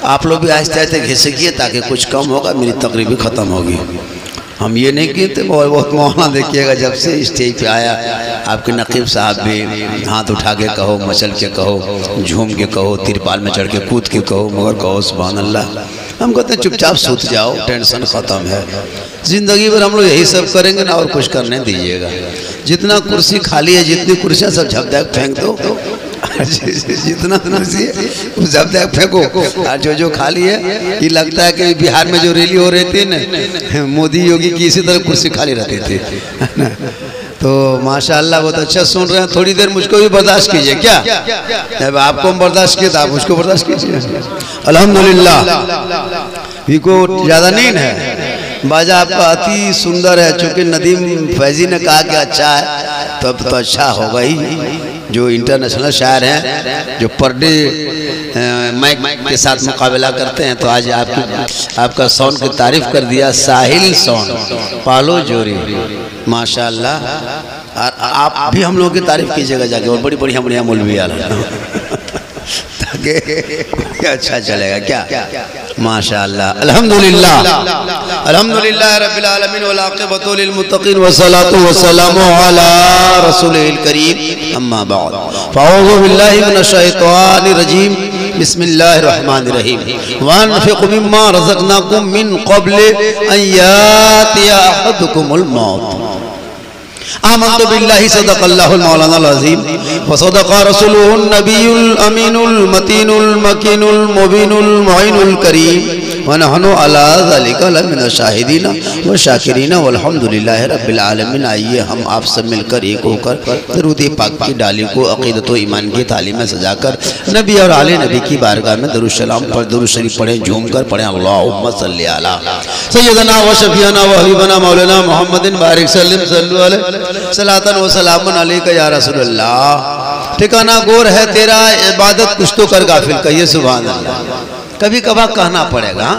आप लोग भी आहिस्ते आहिस्ते घिसकिए ताकि कुछ कम होगा, मेरी तकरीर भी ख़त्म होगी। हम ये नहीं कहते बहुत मौलाना देखिएगा जब से स्टेज पे आया आपके नकीब साहब भी हाथ उठा के कहो, मचल के कहो, झूम के कहो, तिरपाल में चढ़ के कूद के कहो, मगर कहो सुभान अल्लाह। हम कहते हैं चुपचाप सूत जाओ, टेंशन ख़त्म है। ज़िंदगी भर हम लोग यही सब करेंगे ना, और कुछ करने दीजिएगा। जितना कुर्सी खाली है, जितनी कुर्सियाँ सब झपझप फेंक दो, जितना कुर्सी है उस झपझप फेंको। और जो खाली है, ये लगता है कि बिहार में जो रैली हो रही थी ना मोदी योगी की, इसी तरह कुर्सी खाली रहती थी ना। तो माशाअल्लाह बहुत अच्छा सुन रहे हैं। थोड़ी देर मुझको भी बर्दाश्त कीजिए। क्या जब आपको हम बर्दाश्त किए तो आप मुझको बर्दाश्त कीजिए। अल्हम्दुलिल्लाह। को ज़्यादा नींद है, बाजा आपका अति सुंदर है। चूँकि नदीम फैजी ने कहा कि अच्छा है तो अब तो अच्छा होगा ही। जो इंटरनेशनल शायर हैं, जो पर डे माइक के साथ मुकाबला करते हैं, तो आज आपका सॉन्ग की तारीफ कर दिया। साहिल सॉन्ग पालो जोरी, माशाअल्लाह। और आप भी हम लोगों की तारीफ कीजिएगा जाके, और बड़ी बढ़िया बढ़िया मौलवी ताकि अच्छा चलेगा। क्या माशाअल्लाह। अल्हम्दुलिल्लाह अल्हम्दुलिल्लाह रब्बिल आलमीन वल आक़िबतु लिल मुत्तक़ीन वस्सलातु वस्सलामु अला रसूलिल करीम अम्मा बाद। फ़अऊज़ु बिल्लाहि मिनश शैतानिर रजीम। बिस्मिल्लाहिर रहमानिर रहीम। वअन्फ़िक़ू मिम्मा रज़क़नाकुम मिन क़ब्लि अन यातिया अहदकुमुल मौत। आमन्तु बिल्लाहि सदक़ल्लाहुल मौलानाल अज़ीम व सदक़ रसूलुहुन नबियुल अमीनुल मतीनुल मकीनुल मुबीनुल मुईनुल करीम व नहनु अला ज़ालिका लमिन शाहिदीन व शाकिरीन वल्हम्दुलिल्लाहि रब्बिल आलमीन। आइए हम आप सब मिलकर एक होकर दरूद पाक की डाली को अक़ीदत व ईमान की तालीम में सजाकर नबी और आले नबी की बारगाह में दरूद सलाम पर दरूद शरीफ पढ़ें, झूम कर पढ़ें। अल्लाहुम्मा सल्लि अला सय्यदना व शफीअना व हबीबना मौलाना मुहम्मदिन बारिक सल्लल्लाहु अलैहि सलातन व सलामन अलैका या रसूलल्लाह। ठिकाना गोर है तेरा, इबादत कुछ तो कर गाफिल, कहिए सुभान अल्लाह। कभी कभार कहना पड़ेगा,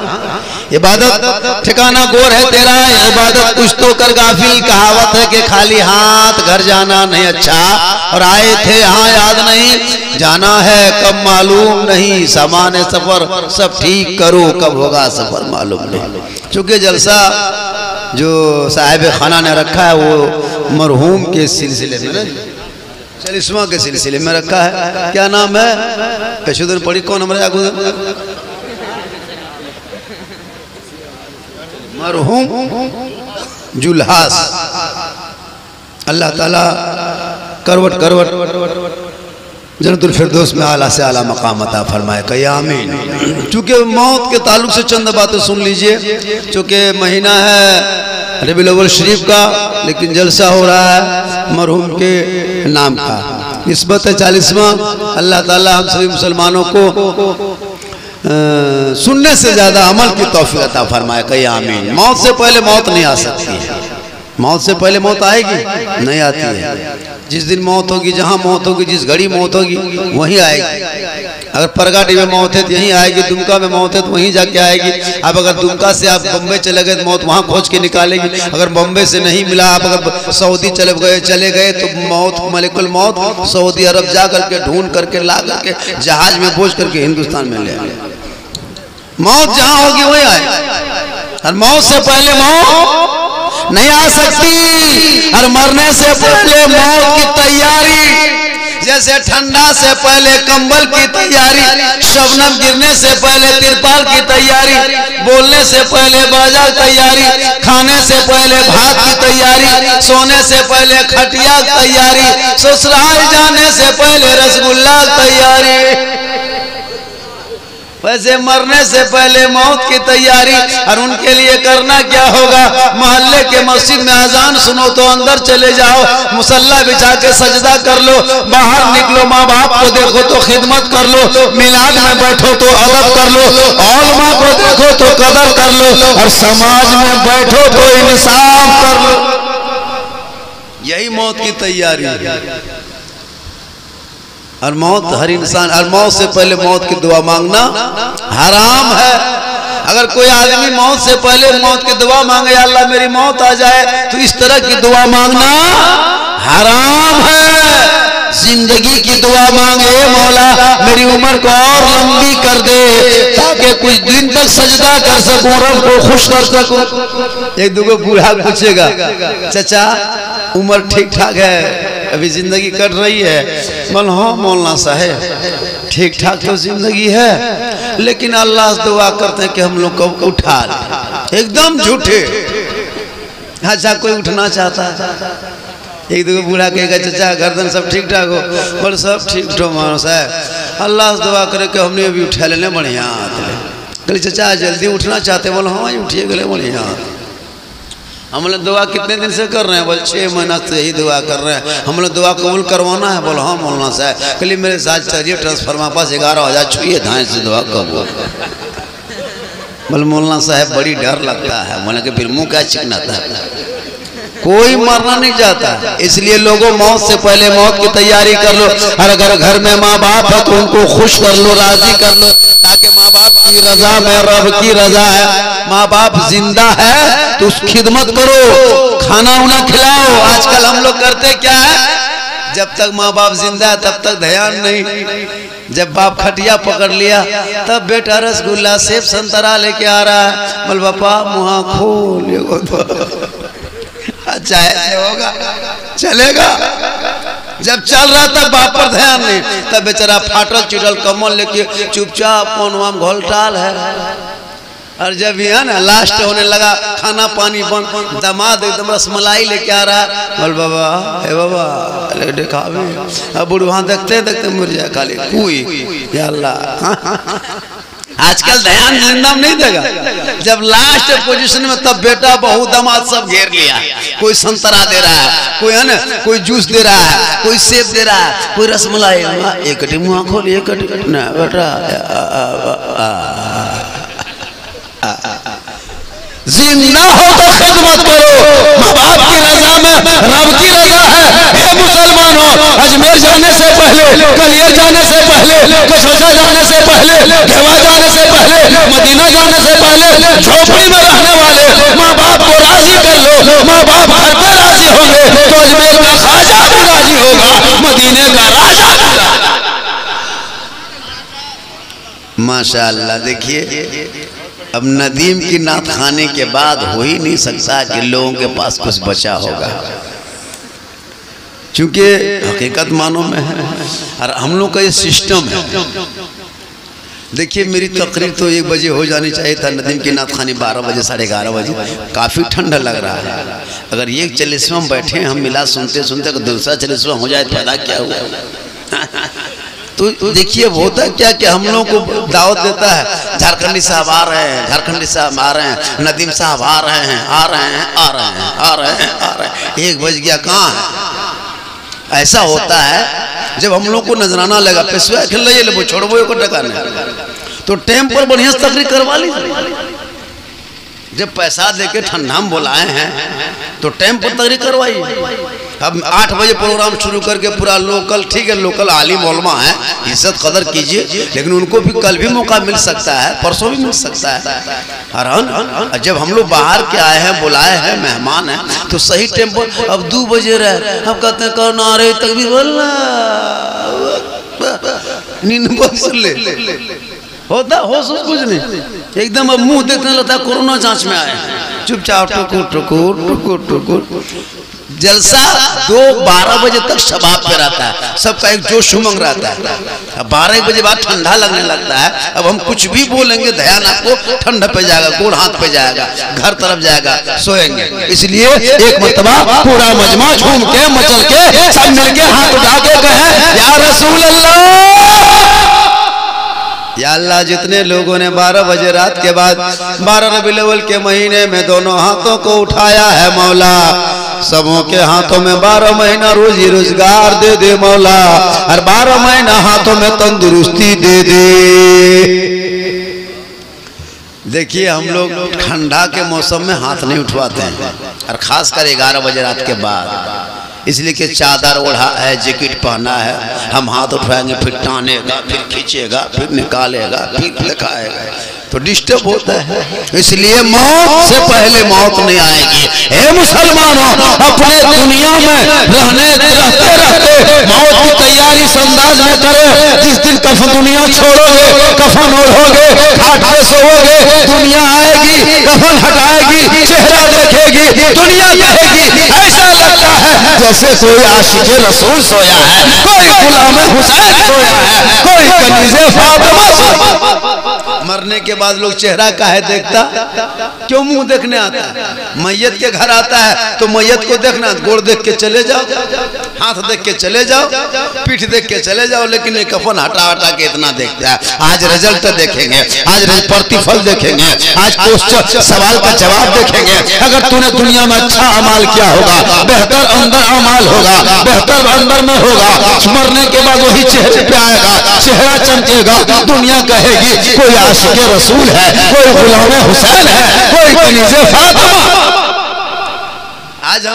इबादत ठिकाना गोर है तेरा, इबादत कुछ तो कर गाफिल। कहावत है कि खाली हाथ घर जाना नहीं अच्छा, और आए थे यहाँ याद नहीं, जाना है कब मालूम नहीं। सामान सफर सब ठीक करो, कब होगा सफर मालूम नहीं। चूँकि जलसा जो साहिब खाना ने रखा है वो मरहूम के सिलसिले में ना, 40वां के सिलसिले में रखा है। क्या नाम है? कशुदन पढ़ी कौन हमारे आगू? मरहूम जुल्हास। अल्लाह ताला करवट करवट जन्नतुल फिरदौस में आला से आला मकाम अता फरमाए, कहिए आमीन। चूँकि मौत के ताल्लुक से चंद बातें सुन लीजिए। चूँकि महीना है रबीउल अव्वल शरीफ का, लेकिन जलसा हो रहा है मरहूम के नाम का। निस्बत है 40वां। अल्लाह ताला हम सभी मुसलमानों को सुनने से ज़्यादा अमल की तौफीक अता फरमाए, कहिए आमीन। मौत से पहले मौत नहीं आ सकती है। मौत से पहले मौत आएगी? नहीं आती है। जिस दिन मौत होगी, जहाँ मौत होगी, जिस घड़ी मौत होगी वहीं आएगी। अगर परगाटी में मौत है तो यहीं आएगी, दुमका में मौत है तो वहीं जाके आएगी। अब अगर दुमका से आप बम्बई चले गए तो मौत वहाँ खोज के निकालेगी। अगर बम्बई से नहीं मिला, आप अगर सऊदी चले गए तो मौत मलिकुल मौत सऊदी अरब जा करके ढूंढ करके ला करके जहाज में बोझ करके हिंदुस्तान में ले आए। मौत जहाँ होगी वहीं आएगी। और मौत से पहले मौत नहीं आ सकती। और मरने से पहले मौत की तैयारी, जैसे ठंडा से पहले कंबल की तैयारी, शबनम गिरने से पहले तिरपाल की तैयारी, बोलने से पहले बाजा तैयारी, खाने से पहले भात की तैयारी, सोने से पहले खटिया तैयारी, ससुराल जाने से पहले रसगुल्ला तैयारी, वैसे मरने से पहले मौत की तैयारी। और उनके लिए करना क्या होगा? मोहल्ले के मस्जिद में अजान सुनो तो अंदर चले जाओ, मुसल्ला बिछा के सजदा कर लो, बाहर निकलो माँ बाप को देखो तो खिदमत कर लो, मिलाद में बैठो तो अदब कर लो, औलमा को देखो तो कदर कर लो, और समाज में बैठो तो इंसाफ कर लो। यही मौत की तैयारी है। और मौत हर इंसान, और मौत से पहले मौत की दुआ मांगना हराम है। अगर कोई आदमी मौत से पहले मौत की दुआ मांगे, अल्लाह मेरी मौत आ जाए, तो इस तरह की दुआ मांगना हराम है। जिंदगी की दुआ मांगे, मौला मेरी उम्र को और लंबी कर दे ताकि कुछ दिन तक सजदा कर सकूं, रब को खुश कर सकूं। एक दूगो बूढ़ा पूछेगा, चाचा उम्र ठीक ठाक है, अभी जिंदगी कट रही है? बोल हाँ मौलाना साहब ठीक ठाक तो जिंदगी है, लेकिन अल्लाह से दुआ करते हैं कि हम लोग को उठा ले। एकदम झूठे। अच्छा कोई उठना चाहता है? एक दो बूढ़ा कहेगा चाचा गर्दन सब ठीक ठाक हो? बोल सब ठीक ठो मानो साहब, अल्लाह से दुआ करे कि हमने अभी उठा लेने बढ़िया। बोले चाचा जल्दी उठना चाहते? बोलो हाँ उठिए गले बढ़िया। हम लोग दुआ कितने दिन से कर रहे हैं? बोल 6 महीना से यही दुआ कर रहे हैं। हम लोग दुआ कबूल करवाना है? बोलो हाँ मौलाना साहब। कल मेरे साथ चलिए ट्रांसफार्मर पास 11,000 छुए धाए से दुआ कबूल। बोले मौलाना साहब बड़ी डर लगता है। बोले कि फिर मुँह क्या चिकनाता है? कोई मरना नहीं चाहता, इसलिए लोगों मौत से पहले मौत की तैयारी कर लो। और अगर घर में माँ बाप है तो उनको खुश कर लो, राजी कर लो, ताकि माँ बाप की रजा में रब की रजा है। माँ बाप जिंदा है तो उसकी खिदमत करो, खाना उना खिलाओ। आजकल हम लोग करते क्या है, जब तक माँ बाप जिंदा है तब तक ध्यान नहीं। जब बाप खटिया पकड़ लिया तब बेटा रसगुल्ला सेब संतरा लेके आ रहा है। बोल बापा मुँह खोल। अच्छा ऐसे होगा? चलेगा? जब चल रहा था बाप पर ध्यान नहीं, तब बेचारा फाटल चिटल कमल लेके चुपचाप पौनवाम घोलटाल है। और जब ये ना लास्ट होने लगा, खाना पानी बन, दामाद एकदम रसमलाई लेके आ रहा है। बोल बाबा हे बाबा ले देखा। अब बुढ़वा देखते देखते मर जाए खाली कोई। या अल्लाह आजकल ध्यान जिंदा नहीं देगा। जब लास्ट पोजीशन में तब बेटा बहू दामाद सब घेर लिया। कोई संतरा दे रहा है, कोई है ना कोई जूस दे रहा है, कोई सेब दे रहा है, कोई रसमलाई। एक मुँह खोल, एक ना बेटा जिंदा हो तो खिदमत करो। माँ बाप की रजा में रब की रजा है। हे मुसलमानों, अजमेर जाने से पहले, कलियर जाने से पहले, कशोशा जाने से पहले, घेवा जाने से पहले, मदीना जाने से पहले झोपड़ी में रहने वाले माँ बाप को राजी कर लो। माँ बाप घर पे राजी होंगे तो अजमेर का ख्वाजा भी राजी होगा, मदीने का राजा भी राजी। माशाअल्लाह। देखिए अब नदीम की नात खाने के बाद हो ही नहीं सकता कि लोगों के पास कुछ बचा होगा, क्योंकि हकीकत मानो में है और हम लोग का ये सिस्टम है। देखिए मेरी तकरीर तो 1 बजे हो जानी चाहिए था, नदीम की नात खानी 12 बजे 11:30 बजे। काफ़ी ठंडा लग रहा है। अगर ये 40वां में बैठे हम मिला सुनते सुनते अगर दूसरा 40वां हो जाए फायदा क्या हुआ? तो देखिए होता क्या कि हम लोग को दावत देता है, झारखंडी साहब आ रहे हैं, झारखंडी साहब आ रहे हैं, नदीम साहब आ रहे हैं, आ रहे हैं, आ रहे हैं, आ रहे हैं, आ रहे हैं। 1 बज गया, कहाँ है? ऐसा होता है जब हम लोग को नजराना लगा पेशवा खेल रही है, छोड़बो को टका नहीं तो टेम पर बढ़िया से तकरीर करवा ली। जब पैसा देके ठंडा में बुलाए हैं तो टाइम पर तकरीर करवाई। अब 8 बजे प्रोग्राम शुरू करके पूरा लोकल, ठीक है लोकल आलिम उलमा है, इज्जत कदर कीजिए, लेकिन उनको भी कल भी मौका मिल सकता है, परसों भी मिल सकता है। और जब हम लोग बाहर के आए हैं, बुलाए हैं, मेहमान हैं, तो सही टाइम पर अब 2 बजे रहे, अब कहते हैं करो नारे तकबीर बोलना, नींद बस ले होता होश कुछ नहीं, एकदम अब मुंह देखने लगता है कोरोना जांच में आए, चुपचाप टुकुर टुकुर टुकुर टुकुर। जलसा 2-12 बजे तक शबाब पे रहता है, सबका एक जोश उमंग रहता है। अब 12 बजे बाद ठंडा लगने लगता है, अब हम कुछ भी बोलेंगे ध्यान आपको ठंडा पे जाएगा, गोड़ हाथ पे जाएगा, घर तरफ जाएगा, सोएंगे। इसलिए एक मर्तबा पूरा मजमा झूम के मचल के सब मिलके हाथ उठा के कहें या रसूल अल्लाह, या अल्लाह जितने लोगों ने 12 बजे रात के बाद 12 रबीउल अव्वल के महीने में दोनों हाथों को उठाया है मौला, सबों के हाथों में 12 महीना रोजी रोजगार दे दे मौला, और 12 महीना हाथों में तंदुरुस्ती दे दे। देखिए हम लोग ठंडा के मौसम में हाथ नहीं उठवाते हैं, और खासकर 11 बजे रात के बाद इसलिए कि चादर ओढ़ा है, जैकेट पहना है, हम हाथ उठाएंगे फिर टानेगा, फिर खींचेगा, फिर निकालेगा, फिर लगाएगा, तो डिस्टर्ब होता है। इसलिए मौत से पहले मौत नहीं आएगी। हे मुसलमानों, अपने दुनिया में रहते रहते मौत की तैयारी इस अंदाज में करो, जिस दिन कफन दुनिया छोड़ोगे, कफन ओढ़ोगे, खाट पे सोओगे, दुनिया आएगी, कफन हटाएगी, चेहरा देखेगी, दुनिया कहेगी ऐसा लगता है जैसे कोई आशिक़े रसूल सोया है, कोई गुलाम हुसैन सोया है, कोई कनीज़े फातिमा सोया। मरने के बाद लोग चेहरा काहे देखता, क्यों मुंह देखने आता है? मैयत के घर आता है तो मैयत को देखना, गोड़ देख के चले जाओ, हाथ देख के चले जाओ, पीठ देख के चले जाओ, लेकिन ये कफन हटा हटा के इतना देखता है। आज रिजल्ट देखेंगे, आज प्रतिफल देखेंगे, आज क्वेश्चन सवाल का जवाब देखेंगे। अगर तूने दुनिया में अच्छा अमाल किया होगा, बेहतर अंदर अमाल होगा, बेहतर अंदर में होगा, मरने के बाद वही चेहरे पे आएगा, चेहरा चमकेगा, दुनिया कहेगी कोई आशिक़े रसूल है, कोई गुलाम हुसैन है, कोई कनीज़े फातिमा। आज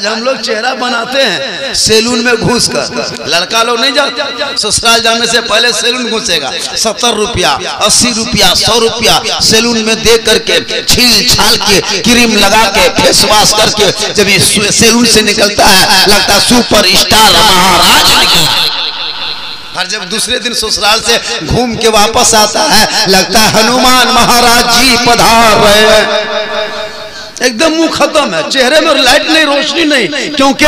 हम लोग चेहरा बनाते हैं सैलून में घुस कर। लड़का लोग नहीं जाते, ससुराल जाने से पहले सैलून घुसेगा, 70 रुपया, 80 रुपया, 100 रुपया सैलून में दे करके, छील छाल के, क्रीम लगा के, फेस वॉश करके जब ये सैलून से निकलता है लगता सुपर स्टार महाराज निकला। और जब दूसरे दिन ससुराल से घूम के वापस आता है लगता है हनुमान महाराज जी पधार रहे हैं। एकदम मुंह खत्म है, चेहरे में लाइट नहीं, रोशनी नहीं, क्योंकि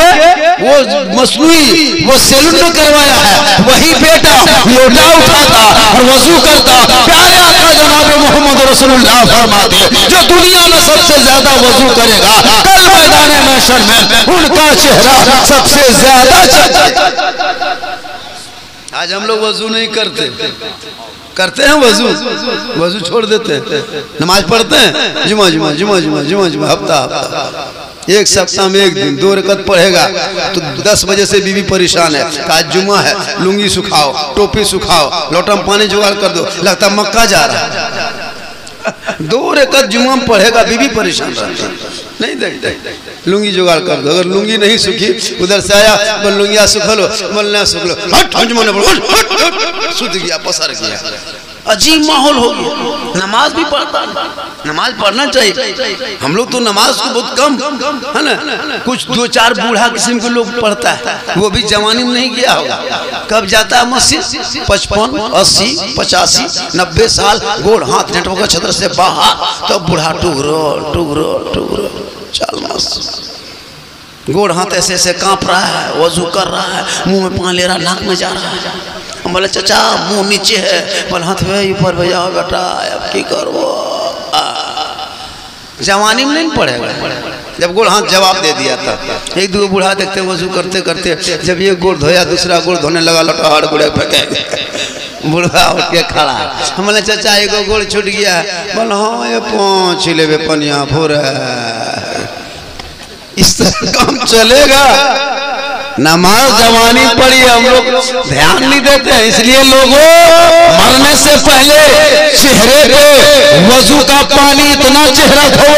वो मसनूई, वो सैलून में करवाया है। वही बेटा लोटा उठाता और वजू करता। प्यारे आका जनाब मोहम्मद रसूलुल्लाह फरमाते, जो दुनिया में सबसे ज्यादा वजू करेगा कल मैदान महशर में उनका चेहरा सबसे ज्यादा। आज हम लोग वजू नहीं करते हैं वजू छोड़ देते हैं। नमाज पढ़ते हैं जुमा हफ्ता एक सप्ताह में एक दिन 2 रकत पढ़ेगा तो 10 बजे से बीवी परेशान है, आज जुमा है, लुंगी सुखाओ, टोपी सुखाओ, लोटा में पानी जुगाड़ कर दो, लगता मक्का जा रहा है। 2 रकत जुमा में पढ़ेगा, बीवी परेशान रहती है, नहीं देखते, लुंगी जुगाड़ कर दो। अगर लुंगी नहीं सूखी, उधर से आया बोल लुंगिया सुख लो, बोलना सुख लो, सुध गया, पसर गया, अजीब माहौल हो गया। नमाज भी पढ़ता, नमाज पढ़ना चाहिए। हम लोग तो नमाज को बहुत कम है ना, कुछ 2-4 बूढ़ा किस्म के लोग पढ़ता है, वो भी जवानी में नहीं गया होगा। कब जाता है मस्जिद? 55, 80, 85, 90 साल, गोड़ हाथ नेटों का छतर से बाहर, तो बूढ़ा टुगरो चल मस्त, गोड़ हाथ ऐसे ऐसे कांप रहा है, वजू कर रहा है, मुंह में पानी ले रहा, नाक में जा रहा है। हम बोले चाचा मुंह नीचे है, बोले हाथ में ऊपर भैया बेटा अब की करो। जवानी में नहीं पड़ेगा, जब गोड़ हाथ जवाब दे दिया था। 1-2 बूढ़ा देखते वजू करते करते जब ये गोड़ धोया, दूसरा गोड़ धोने लगा, लटा हाड़ गुड़े फेंके, बूढ़ा उठ के खड़ा। हम बोले चाचा एगो गोड़ छूट गया, बोले हाँ ये पहुँच ले पनिया फुर, इस तरह काम चलेगा। नमाज जवानी पड़ी, हम लोग ध्यान नहीं देते हैं, इसलिए लोगों मरने से पहले चेहरे पे वजू का पानी इतना चेहरा धो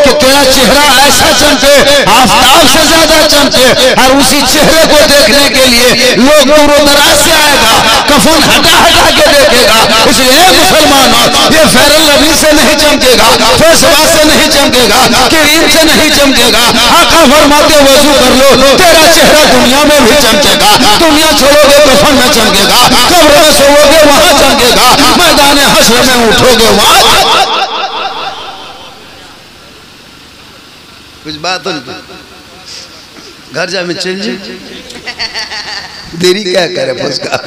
कि तेरा चेहरा ऐसा चमके, आफताब से ज्यादा चमके। और उसी चेहरे को देखने के लिए लोग दूर दराज से आएगा, कफन हटा हटा के देखेगा। इसलिए मुसलमानों, ये फैरल नबी से नहीं चमकेगा, फेस वॉश से नहीं चमकेगा, क्रीम से नहीं चमकेगा। आका फरमाते वजू कर लो, तेरा चेहरा दुनिया में भी चमकेगा। दुनिया छोड़ोगे कफन में चमकेगा, कब्र में सोओगे वहां चमकेगा, मैदान हश्र में उठोगे वहां। कुछ बात घर जा में चल जी, देरी क्या करे फुसका।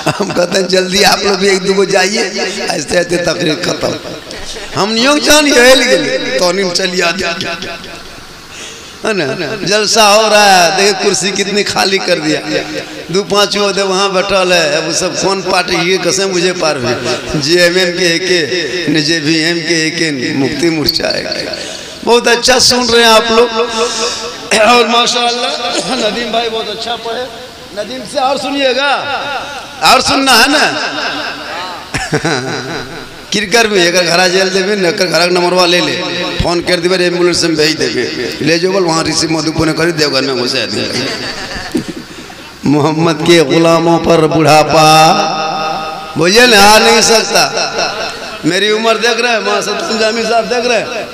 हम कहते हैं जल्दी आप लोग भी 1-2 जाइए, ऐसे ऐसे तकरीर खत्म। हम नहीं जानिए तो चलिए है ना, जलसा हो रहा है। देखिए कुर्सी कितनी खाली कर दिया, 2-5 होते वहाँ बैठल है। अब सब कौन पार्टी ये कसम मुझे पार हुई, JMM के एक JVM के एक मुक्ति मोर्चा है। बहुत अच्छा सुन रहे हैं आप लोग और माशाअल्लाह नदीम भाई बहुत अच्छा पढ़े। नदीम से और सुनिएगा, और सुनना है ना। किरकर भी अगर घर जेल देवे न घर नंबरवा ले ले फोन कर देवे एम्बुलेंस में भेज देवे ले जो बोल वहाँ ऋषि मधुपुर ने करी देवघर में घुसा दे। मोहम्मद के गुलामों पर बुढ़ापा बोलिए ना आ नहीं सकता। मेरी उम्र देख रहे हैं माँ सतुम जामी साहब देख रहे हैं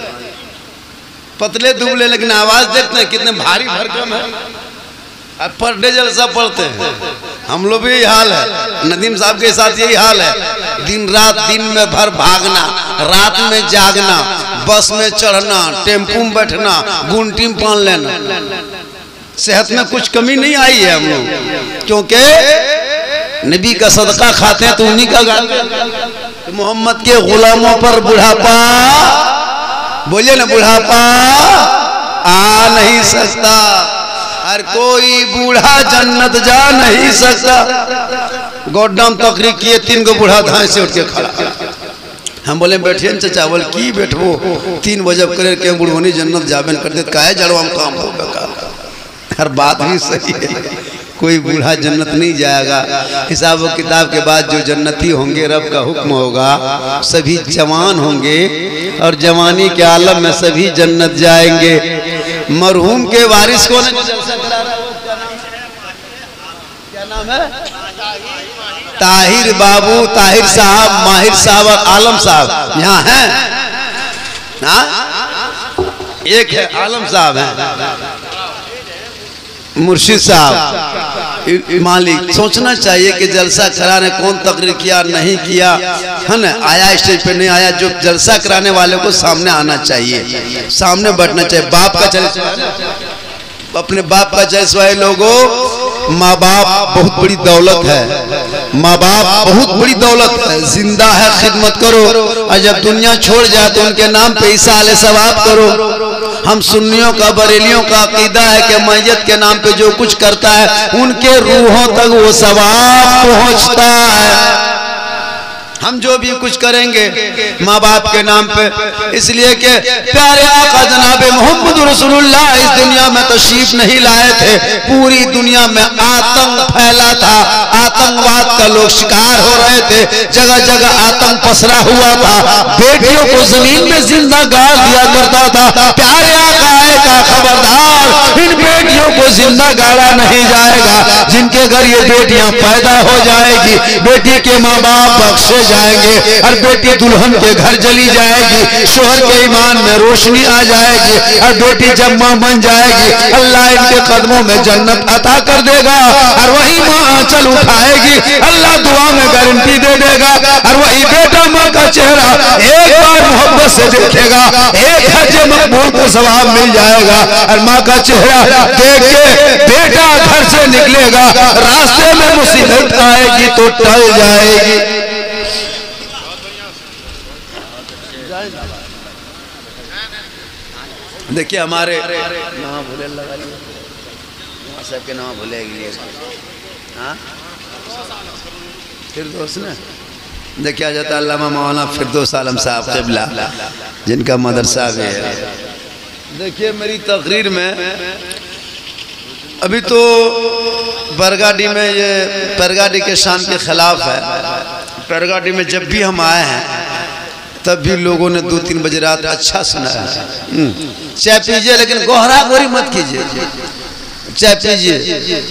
पतले दुबले लेकिन आवाज देखते हैं कितने भारी भरकम है। अब पर डे जलसा पढ़ते हैं हम लोग भी यही हाल है। नदीम साहब के साथ यही हाल है। दिन रात दिन में भर भागना रात में जागना बस में चढ़ना टेम्पू में बैठना गुंटी में पान लेना। सेहत में कुछ कमी नहीं आई है हम लोग क्योंकि नबी का सदका खाते हैं तो उन्हीं का गाते। मोहम्मद के गुलामों पर बुढ़ापा बोलिए ना बुढ़ापा आ नहीं सकता। हर कोई बूढ़ा जन्नत जा नहीं सकता। गोड्डम तकरीर किए 3 गो बूढ़ा धाए से उठ के खड़ा। हम बोले बैठिए न चचा बोल की बैठो 3 बजे करे के बुढ़ोनी जन्नत जाबे न करते काहे जड़वा में काम हो बेकार। हर बात भी सही है कोई बूढ़ा जन्नत नहीं जाएगा। हिसाब किताब के बाद जो जन्नती होंगे रब का हुक्म होगा सभी जवान होंगे और जवानी के आलम में सभी जन्नत जाएंगे। मरहूम के वारिस को ने जलसा करा रहा है वो क्या नाम है ताहिर बाबू ताहिर साहब माहिर साहब और आलम साहब यहाँ हैं ना। एक है आलम साहब हैं मुर्शिद साहब मालिक। सोचना चाहिए कि जलसा कराने कौन तकरीर किया नहीं किया है ना आया स्टेज पे नहीं आया। जो जलसा कराने वाले को सामने आना चाहिए सामने बैठना चाहिए। बाप का चरित्र अपने बाप का चरित्र है लोगों। माँ बाप बहुत बड़ी दौलत है। माँ बाप बहुत बड़ी दौलत है। जिंदा है खिदमत करो और जब दुनिया छोड़ जाए तो उनके नाम पे ईसा अलैहि सवाब करो। हम सुन्नियों का बरेलियों का अकीदा है कि मैयत के नाम पे जो कुछ करता है उनके रूहों तक वो सवाब पहुंचता है। हम जो भी कुछ करेंगे माँ बाप के नाम पे इसलिए कि प्यारे आका जनाब मोहम्मद रसूलुल्लाह इस दुनिया में तशरीफ नहीं लाए थे। पूरी दुनिया में आतंक फैला था। आतंकवाद का लोग शिकार हो रहे थे। जगह जगह आतंक पसरा हुआ था। बेटियों को जमीन में जिंदा गाड़ दिया करता था। प्यारे आका आए का खबरदार इन बेटियों को जिंदा गाड़ा नहीं जाएगा। जिनके घर ये बेटियां पैदा हो जाएगी बेटी के माँ बाप बख्शे जाएंगे और बेटी दुल्हन के घर चली जाएगी। शोहर के ईमान में रोशनी आ जाएगी और बेटी जब मां बन जाएगी अल्लाह इनके कदमों में जन्नत अता कर देगा और वही मां आंचल उठाएगी अल्लाह दुआ में गारंटी दे देगा और वही बेटा मां का चेहरा एक बार मोहब्बत से देखेगा एक हज मकबूल का सवाब मिल जाएगा। और मां का चेहरा देख के बेटा घर से निकलेगा रास्ते में मुसीबत आएगी तो टल जाएगी। देखिए हमारे नाम भूले लगा लिया सबके नाम भूलेगी हाँ फिरदौस ने देखिए आ जाता अल्लामा मौलाना फिरदौस आलम साहब क़िबला जिनका मदरसा भी है। देखिए मेरी तकरीर में अभी तो बरगाड़ी में ये बरगाड़ी के शान के खिलाफ है। बरगाड़ी में जब भी हम आए हैं तब भी लोगों ने 2-3 बजे रात अच्छा सुना है। चाय पीजिए लेकिन गोहरा गोरी मत कीजिए। चाय पीजिए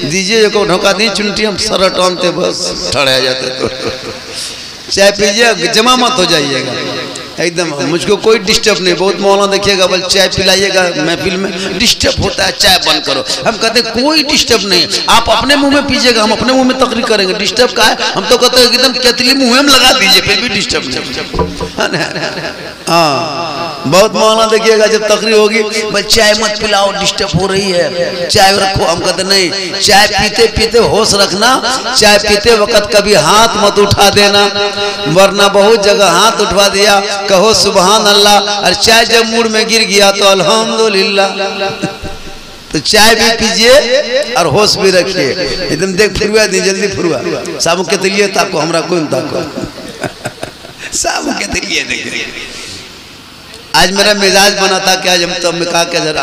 दीजिए को ढोका दी चुनटी हम सर टोनते बस ठहरे जाते तो चाय पीजिए जमा मत हो जाइएगा एकदम। मुझको कोई डिस्टर्ब नहीं। बहुत मौलाना देखिएगा बल चाय पिलाइएगा महफिल में डिस्टर्ब होता है चाय बंद करो। हम कहते हैं कोई डिस्टर्ब नहीं आप अपने मुंह में पीजिएगा हम अपने मुंह में तकरीर करेंगे। डिस्टर्ब का है हम तो कहते हैं एकदम केतली मुंह में लगा दीजिए फिर भी डिस्टर्ब नहीं। हाँ बहुत मौलाना देखिएगा जब तकरीर होगी भाई चाय मत पिलाओ डिस्टर्ब हो रही है चाय रखो। हम कहते नहीं चाय पीते पीते होश रखना। चाय पीते वक्त कभी हाथ मत उठा देना वरना बहुत जगह हाथ उठवा दिया कहो सुबहान अल्लाह और चाय जब मूड में गिर गया तो अल्हम्दुलिल्लाह। तो चाय भी पीजिए और होश भी रखिए एकदम देख फुरवा दी जल्दी फुरवा साबु के लिए ताको हमरा कोई ताको साबु के लिए देखिए आज मेरा मिजाज बना था कि आज हम तो कहा कि जरा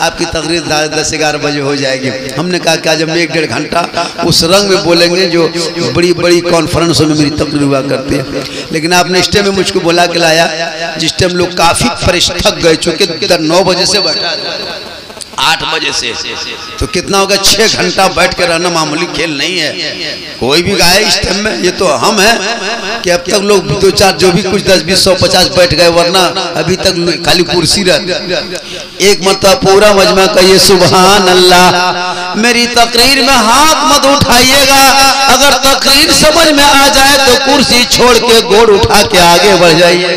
आपकी तकरीर 10-11 बजे हो जाएगी। हमने कहा कि आज हम 1-1.5 घंटा उस रंग में बोलेंगे जो बड़ी बड़ी कॉन्फ्रेंसों में मेरी तकरीर हुआ करती है। लेकिन आपने इस टाइम में मुझको बुला के लाया जिस टाइम लोग काफी थक गए, चूंकि 9 बजे से बैठा 8 बजे से, तो कितना होगा 6 घंटा बैठ कर रहना मामूली खेल नहीं है। कोई भी गाय इस टाइम में, ये तो हम हैं कि अब तक लोग 2-4 जो भी कुछ 10, 20, 100, 50 बैठ गए, वरना अभी तक खाली कुर्सी रहती। एक मतलब पूरा मजमा कहिए सुभान अल्लाह। मेरी तकरीर में हाथ मत उठाइएगा, अगर तकरीर समझ में आ जाए तो कुर्सी छोड़ के गोड़ उठा के आगे बढ़ जाइए,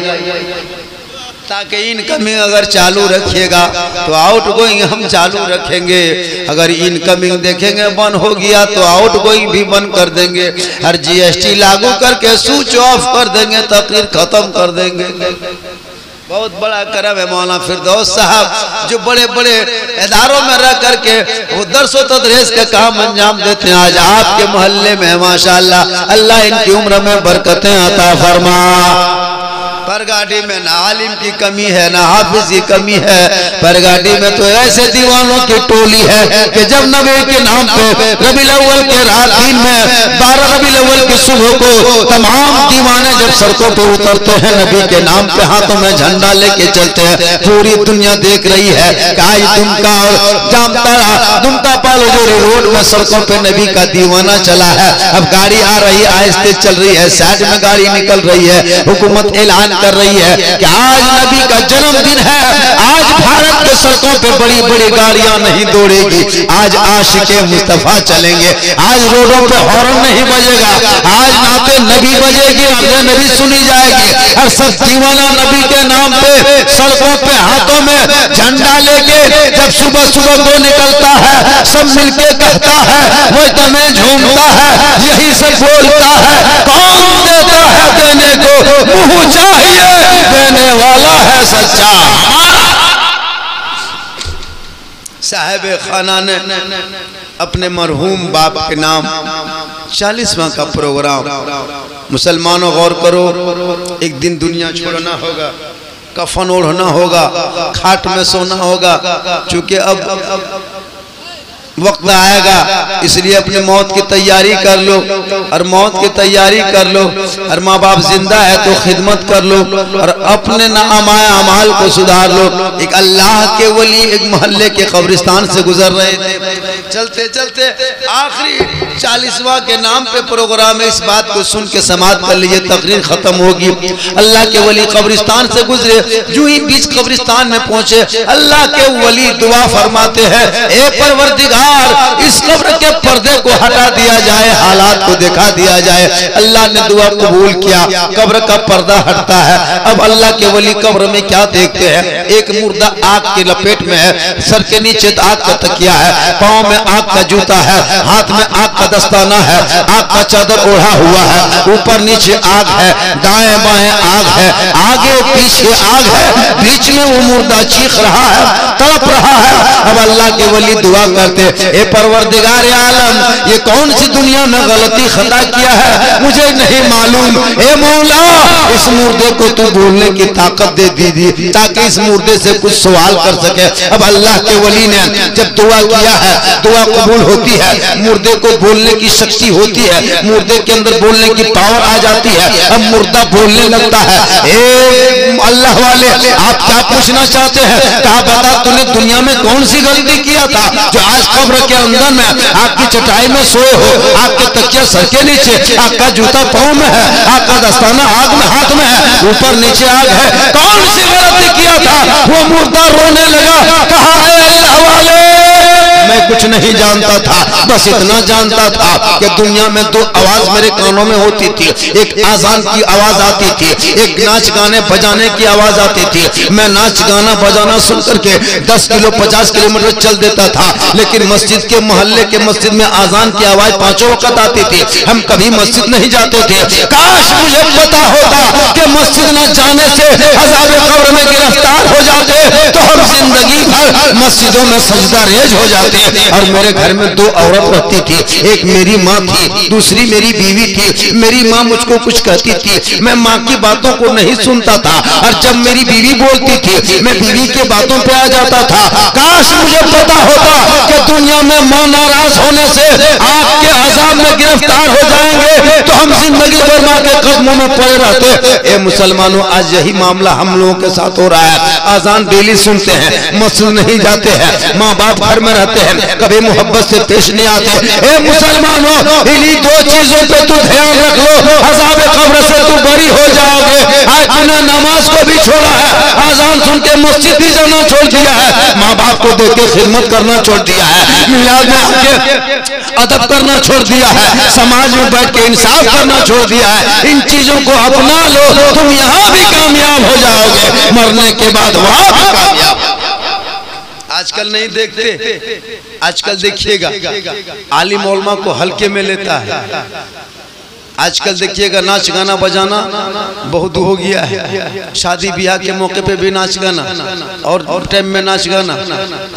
ताकि इनकमिंग अगर चालू रखिएगा तो आउट गोइंग हम चालू रखेंगे। अगर इनकमिंग देखेंगे बंद हो गया तो आउट गोइंग भी बंद कर देंगे, और जीएसटी लागू करके स्विच ऑफ कर देंगे, तकरीर खत्म कर देंगे। बहुत बड़ा करम है मौलाना फिरदौस साहब, जो बड़े बड़े इदारों में रह करके वो दर्स व तदरीस का काम अंजाम देते हैं। आज आपके मोहल्ले में माशाअल्लाह, अल्लाह इनकी उम्र में बरकतें अता फरमा। परगाड़ी में ना आलिम की कमी है ना हाफिज की कमी है, परगाड़ी में तो ऐसे दीवानों की टोली है कि जब नबी के नाम पे रबीउल अव्वल के रात दिन में 12 रबीउल अव्वल की सुबह को तमाम दीवाने जब सड़कों पे उतरते हैं, नबी के नाम पे हाथों में झंडा लेके चलते हैं। पूरी दुनिया देख रही है कि आज दुमका और जामताड़ा दुमका पालोजोरी रोड में सड़कों पे नबी का दीवाना चला है। अब गाड़ी आ रही है, आहिस्ते चल रही है, साइड में गाड़ी निकल रही है, हुकूमत ऐलान कर रही है कि आज नबी का जन्मदिन है, आज भारत के सड़कों पे बड़ी बड़ी गाड़ियां नहीं दौड़ेगी, आज आशिके मुस्तफा चलेंगे, आज रोडों पे हॉर्न नहीं बजेगा, आज नाते नबी बजेगी, नाते नबी सुनी जाएगी, और सब दीवाना नबी के नाम पे सड़कों पे हाथों में झंडा लेके जब सुबह सुबह वो निकलता है, सब मिलके कहता है, वो तमें झूमता है, यही सब बोलता है, कौन देता है देने को, मुँह चाहिए देने वाला है सच्चा। साहिब खाना ने अपने मरहूम बाप के नाम 40वां का प्रोग्राम, मुसलमानों गौर करो, एक दिन दुनिया छोड़ना होगा, कफन ओढ़ना होगा, खाट में सोना होगा, चूंकि अब वक्त आएगा, इसलिए अपने मौत की तैयारी कर लो, और मौत की तैयारी कर लो, और माँ बाप जिंदा है तो खिदमत कर लो, और अपने नामाए अमाल को सुधार लो। एक अल्लाह के वली एक मोहल्ले के कब्रिस्तान से गुजर रहे थे, चलते चलते आखिरी 40वां के नाम पे प्रोग्राम है, इस बात को सुन के समाप्त कर लीजिए, तकरीर खत्म होगी। अल्लाह के वली कब्रिस्तान से गुजरे, जो ही बीच कब्रिस्तान में पहुंचे, अल्लाह के वली दुआ फरमाते हैं, ए परवरदिगार इस कब्र के पर्दे को हटा दिया जाए, हालात को दिखा दिया जाए। अल्लाह ने दुआ कबूल किया, कब्र का पर्दा हटता है। अब अल्लाह के वली कब्र में क्या देखते हैं, एक मुर्दा आग की लपेट में है, सर के नीचे आग का तकिया है, पाँव में आग का जूता है, हाथ में आग का दस्ताना है, आग का चादर ओढ़ा हुआ है, ऊपर नीचे आग है, दाएं बाएं आग है, आगे पीछे आग है, बीच में वो मुर्दा चीख रहा है, तड़प रहा है। अब अल्लाह के वली दुआ करते, ए परवरदिगार आलम, ये कौन सी दुनिया में गलती खता किया है मुझे नहीं मालूम, ए मौला इस मुर्दे को तू बोलने की ताकत दे दी ताकि इस मुर्दे से कुछ सवाल कर सके। अब अल्लाह के वली ने जब दुआ किया है, दुआ कबूल होती है, मुर्दे को बोलने की शक्ति होती है, मुर्दे के अंदर बोलने की पावर आ जाती है। अब मुर्दा बोलने लगता है, ए अल्लाह वाले आप क्या पूछना चाहते हैं? कहा बता तूने दुनिया में कौन सी गलती किया था जो आज कब्र के अंदर में आपकी चटाई में सोए हो, आपके तकिया सर के नीचे, आपका जूता पाँव में है, आपका दस्ताना आग में हाथ में है, ऊपर नीचे आग है, कौन सी गलती किया था? वो मुर्दा रोने लगा, कहा अल्लाह वाले मैं कुछ नहीं जानता था, बस इतना जानता था कि दुनिया में दो आवाज मेरे कानों में होती थी, एक आजान की आवाज आती थी, एक नाच गाने बजाने की आवाज आती थी। मैं नाच गाना बजाना सुन करके 10 किलो 50 किलोमीटर चल देता था, लेकिन मस्जिद के मोहल्ले के मस्जिद में आजान की आवाज 5 वक्त आती थी, हम कभी मस्जिद नहीं जाते थे। काश मुझे पता होता कि मस्जिद न जाने से अज़ाब कब्र में गिरफ्तार हो जाते तो हम जिंदगी भर हर मस्जिदों में सजदा रेज हो जाते हैं। और मेरे घर में दो औरत रहती थी, एक मेरी माँ थी, दूसरी मेरी बीवी थी। मेरी माँ मुझको कुछ कहती थी, मैं माँ की बातों को नहीं सुनता था, और जब मेरी बीवी बोलती थी मैं बीवी के बातों पे आ जाता था। काश मुझे पता होता कि दुनिया में माँ नाराज होने से आग के अजाब में गिरफ्तार हो जाएंगे तो हम जिंदगी भर माँ के कदमों में पड़े रहते। ए मुसलमानों, आज यही मामला हम लोगों के साथ हो रहा है। आजान डेली सुनते हैं, मस्जिद नहीं जाते हैं, माँ बाप घर में रहते हैं, कभी मोहब्बत से पेश नहीं आते। ए मुसलमानों, इन्हीं दो चीजों पे तू ध्यान रख लो, अज़ाब कब्र से तू बरी हो जाओगे। आज तूने नमाज को भी छोड़ा है, आजान सुन के मस्जिद भी जाना छोड़ दिया है, माँ बाप को देख के खिदमत करना छोड़ दिया है, मिलाद में आके अदब करना छोड़ दिया है, समाज में बैठ के इंसाफ करना छोड़ दिया है। इन चीजों को अपना लो, तुम यहाँ भी कामयाब हो जाओगे, मरने के बाद वहां भी कामयाब। आजकल नहीं देखते, आजकल देखिएगा आलिम उलमा को हल्के में लेता है। आजकल देखिएगा नाच गाना बजाना बहुत हो गया है, शादी ब्याह के मौके पे भी नाच गाना, और टाइम में नाच गाना,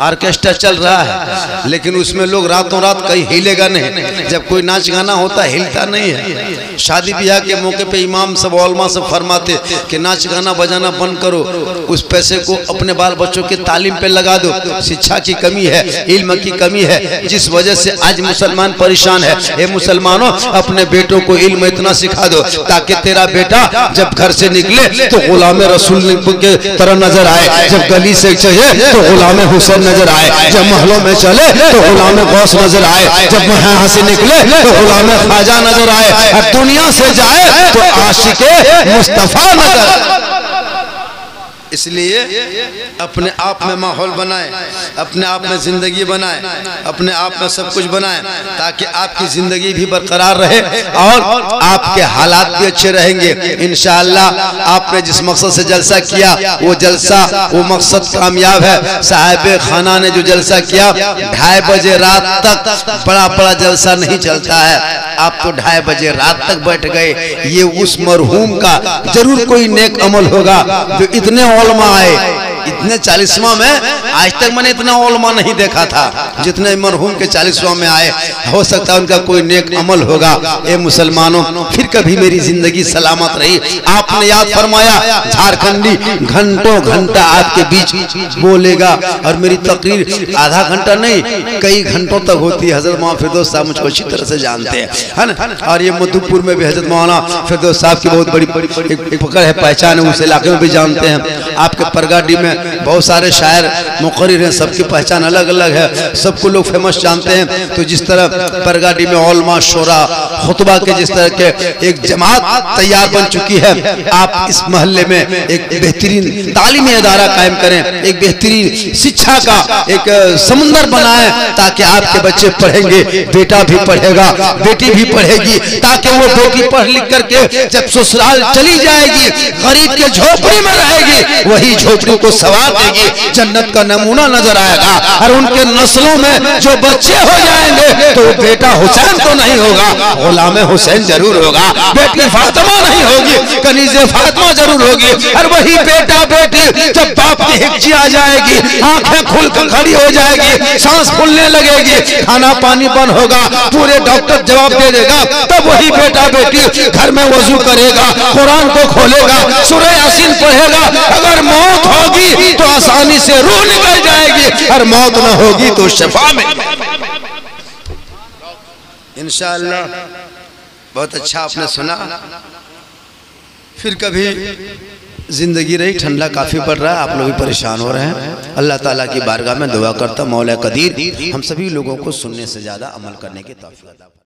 ऑर्केस्ट्रा चल रहा है, लेकिन उसमें लोग रातों रात कहीं हिलेगा नहीं। जब कोई नाच गाना होता हिलता नहीं है। शादी ब्याह के मौके पे इमाम सब उलमा सब फरमाते कि नाच गाना बजाना बंद करो, उस पैसे को अपने बाल बच्चों के तालीम पे लगा दो। शिक्षा की कमी है, इल्म की कमी है, जिस वजह से आज मुसलमान परेशान है। ये मुसलमानों, अपने बेटों को इल्म इतना सिखा दो ताकि तेरा बेटा जब घर से निकले तो गुलाम रसूल के तरह नजर आए, जब गली से चले तो गुलाम हुसैन नजर आए, जब महलों में चले तो गुलाम गौस नजर आए, जब यहाँ से निकले तो गुलाम ख्वाजा नजर आए, और दुनिया से जाए तो आशिके मुस्तफा नजर। इसलिए अपने आप में माहौल बनाएं, अपने आप में जिंदगी बनाएं, अपने आप में सब कुछ बनाएं, ताकि आपकी जिंदगी भी बरकरार रहे और आपके हालात भी अच्छे रहेंगे। इंशाअल्लाह आपने जिस मकसद से जलसा किया वो जलसा, वो मकसद कामयाब है। साहिब खाना ने जो जलसा किया 2:30 बजे रात तक, बड़ा जलसा नहीं चलता है, आप तो 2:30 बजे रात तक बैठ गए। ये उस मरहूम का जरूर कोई नेक अमल होगा जो इतने उलमा आए। इतने 40वां में आज तक मैंने इतना उलमा नहीं देखा था जितने मरहूम के 40वां में आए। हो सकता है उनका कोई नेक अमल होगा। ए मुसलमानों, फिर कभी मेरी जिंदगी सलामत रही। आपने याद फरमाया झारखंडी घंटों घंटा आपके बीच बोलेगा, और मेरी तकरीर आधा घंटा नहीं कई घंटों तक होती है। हजरत मौलाना फिरदौस साहब मुझको अच्छी तरह से जानते हैं, है ना। और ये मधुपुर में भी हजरत मौलाना फिरदौस साहब की बहुत बड़ी पकड़ है, पहचान है, उस इलाके में भी जानते हैं। आपके परगाड़ी में बहुत सारे शायर मुकर्रिर हैं, सबकी पहचान अलग अलग है, सबको लोग फेमस जानते हैं। तो जिस तरह परगाड़ी में उलमा शोरा खुतबा के जिस तरह के एक जमात तैयार बन चुकी है, आप इस मोहल्ले में एक बेहतरीन तालीमी अदारा कायम करें, एक बेहतरीन शिक्षा का एक समुंदर बनाएं, ताकि आपके बच्चे पढ़ेंगे, बेटा भी पढ़ेगा, बेटी भी पढ़ेगी, ताकि वो बेटी पढ़ लिख करके जब ससुराल चली जाएगी, गरीब के झोपड़ी में रहेगी, वही झोपड़ी को सवार देगी, जन्नत का नमूना नजर आएगा। और उनके नस्लों में जो बच्चे हो जाएंगे तो बेटा हुसैन तो नहीं होगा, गुलाम हुसैन जरूर होगा, बेटी फातिमा नहीं होगी, कनीज़े फातिमा जरूर होगी। और वही बेटा बेटी जब बाप की हिच्ची आ जाएगी, आंखें खुल कर खड़ी हो जाएगी, सांस फूलने लगेगी, खाना पानी बंद होगा, पूरे डॉक्टर जवाब दे देगा, तब वही बेटा बेटी घर में वजू करेगा, कुरान को खोलेगा, सूरह यासीन पढ़ेगा। अगर मौत होगी तो आसानी से रूह निकल जाएगी, और मौत न होगी तो शिफा में इंशाअल्लाह। बहुत अच्छा आपने सुना। फिर कभी जिंदगी रही, ठंडा काफी पड़ रहा है, आप लोग भी परेशान हो रहे हैं। अल्लाह ताला की बारगाह में दुआ करता मौला कदीर हम सभी लोगों को सुनने से ज्यादा अमल करने की तौफीक अता फरमाए।